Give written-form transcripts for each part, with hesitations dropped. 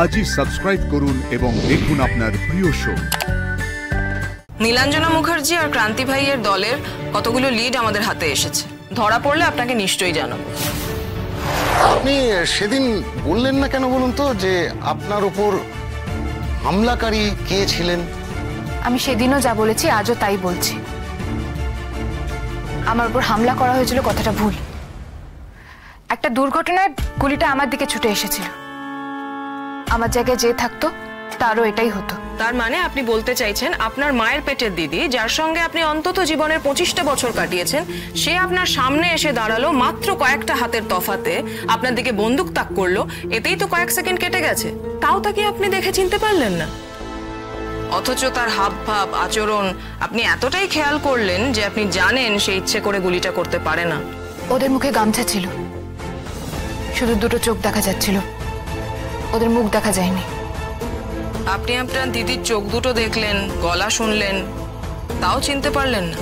আজই সাবস্ক্রাইব করুন এবং দেখুন আপনার প্রিয় শো। নীলাঞ্জনা মুখার্জি আর ক্রান্তি ভাইয়ের দলের কতগুলো লিড আমাদের হাতে এসেছে। ধরা পড়লে আপনাকে নিশ্চয়ই জানাবো। আপনি সেদিন বললেন না কেন বলুন তো যে আপনার উপর হামলাকারী কে ছিলেন? আমি সেদিনও যা বলেছি আজও তাই বলছি। আমার উপর হামলা করা হয়েছিল কথাটা ভুল। একটা দুর্ঘটনায় গুলিটা আমার দিকে ছুটে এসেছিল। আমার জায়গায় যে থাকতো তারও এটাই হতো। তার মানে আপনি বলতে চাইছেন আপনার মায়ের পেটের দিদি, যার সঙ্গে আপনি অন্তত জীবনের 25টা বছর কাটিয়েছেন, সে আপনার সামনে এসে দাঁড়ালো মাত্র কয়েকটা হাতের তফাতে, আপনার দিকে বন্দুক তাক করলো, এতেই তো কয়েক সেকেন্ড কেটে গেছে। তাও তাকে আপনি দেখে চিনতে পারলেন না। অথচ তার হাব ভাব আচরণ আপনি এতটাই খেয়াল করলেন যে আপনি জানেন সে ইচ্ছে করে গুলিটা করতে পারে না। ওদের মুখে গামছা ছিল, শুধু দুটো চোখ দেখা যাচ্ছিল, ওদের মুখ দেখা যায়নি। আপনি আপনার দিদির চোখ দুটো দেখলেন, গলা শুনলেন, তাও চিনতে পারলেন না।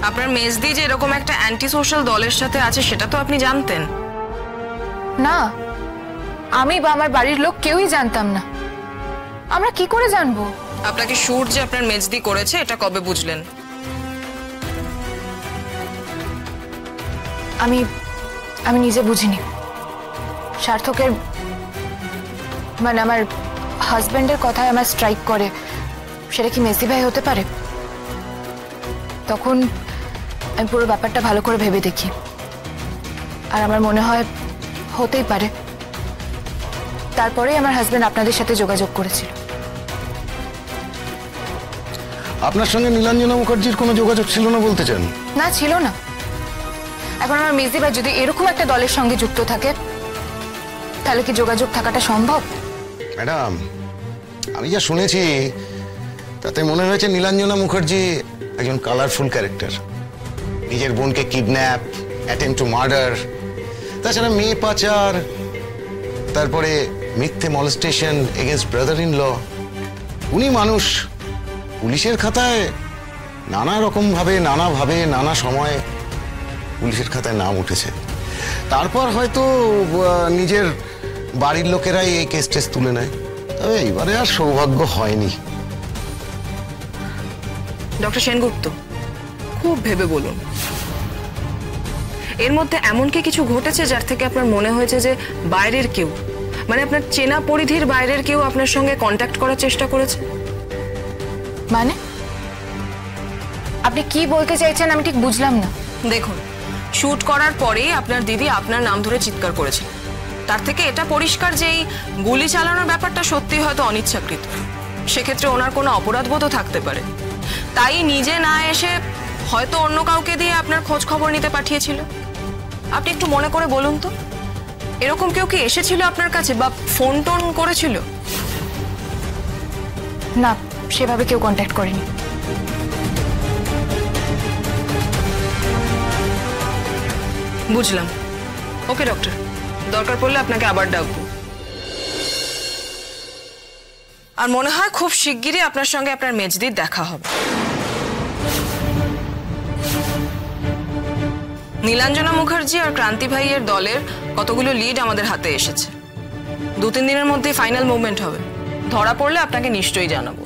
আপনার মেজদি যে এরকম একটা অ্যান্টি সোশ্যাল দলের সাথে আছে সেটা তো আপনি জানতেন না। আমি বা আমার বাড়ির লোক কেউই জানতাম না। আমরা কি করে জানবো? আপনাকে শুট যে আপনার মেজদি করেছে এটা কবে বুঝলেন? আমি নিজে বুঝিনি। সার্থকের মানে আমার হাজবেন্ডের কথায় আমার স্ট্রাইক করে, সেটা কি মেজদি ভাই হতে পারে? তখন আমি পুরো ব্যাপারটা ভালো করে ভেবে দেখি, আর আমার মনে হয় হতেই পারে। তারপরেই আমার হাজবেন্ড আপনাদের সাথে যোগাযোগ করেছিল। আপনার সঙ্গে নীলাঞ্জনা মুখার্জির কোনো যোগাযোগ ছিল না বলতে চান? না, ছিল না। এখন আমার মেজদি ভাই যদি এরকম একটা দলের সঙ্গে যুক্ত থাকে, তাহলে কি যোগাযোগ থাকাটা সম্ভব? ম্যাডাম, আমি যা শুনেছি তাতে মনে হয়েছে নীলাঞ্জনা মুখার্জি একজন কালারফুল ক্যারেক্টার। নিজের বোনকে কিডন্যাপ, অ্যাটেম্পট টু মার্ডার, তাছাড়া মেয়ে পাচার, তারপরে মিথ্যে molestation against brother in law. উনি মানুষ পুলিশের খাতায় নানা রকম ভাবে, নানা সময় পুলিশের খাতায় নাম উঠেছে। তারপর হয়তো নিজের বাড়ির লোকেরাই এই কেস টেস তুলে নেয়। তবে এইবারে আর সৌভাগ্য হয়নি। ডক্টর সেনগুপ্ত, খুব ভেবে বলুন, এর মধ্যে এমন কি কিছু ঘটেছে যার থেকে আপনার মনে হয়েছে যে বাইরের কেউ, মানে আপনার চেনা পরিধির বাইরের কেউ আপনার সঙ্গে কন্ট্যাক্ট করার চেষ্টা করেছে? মানে আপনি কি বলতে চাইছেন আমি ঠিক বুঝলাম না। দেখুন, শুট করার পরেই আপনার দিদি আপনার নাম ধরে চিৎকার করেছে। তার থেকে এটা পরিষ্কার যে এই গুলি চালানোর ব্যাপারটা সত্যি হয়তো অনিচ্ছাকৃত। সেক্ষেত্রে ওনার কোনো অপরাধবোধও থাকতে পারে। তাই নিজে না এসে হয়তো অন্য কাউকে দিয়ে আপনার খোঁজ খবর নিতে পাঠিয়েছিল। আপনি একটু মনে করে বলুন তো, এরকম কেউ কি এসেছিল আপনার কাছে বা ফোন টোন করেছিল? না, সেভাবে কেউ কন্ট্যাক্ট করেনি। বুঝলাম। ওকে ডক্টর, দরকার পড়লে আপনাকে আবার ডাকবো। আর মনে হয় খুব শিগগিরই আপনার সঙ্গে আপনার মেজদির দেখা হবে। নীলাঞ্জনা মুখার্জি আর ক্রান্তি ভাইয়ের দলের কতগুলো লিড আমাদের হাতে এসেছে। 2-3 দিনের মধ্যে ফাইনাল মুভমেন্ট হবে। ধরা পড়লে আপনাকে নিশ্চয়ই জানাবো।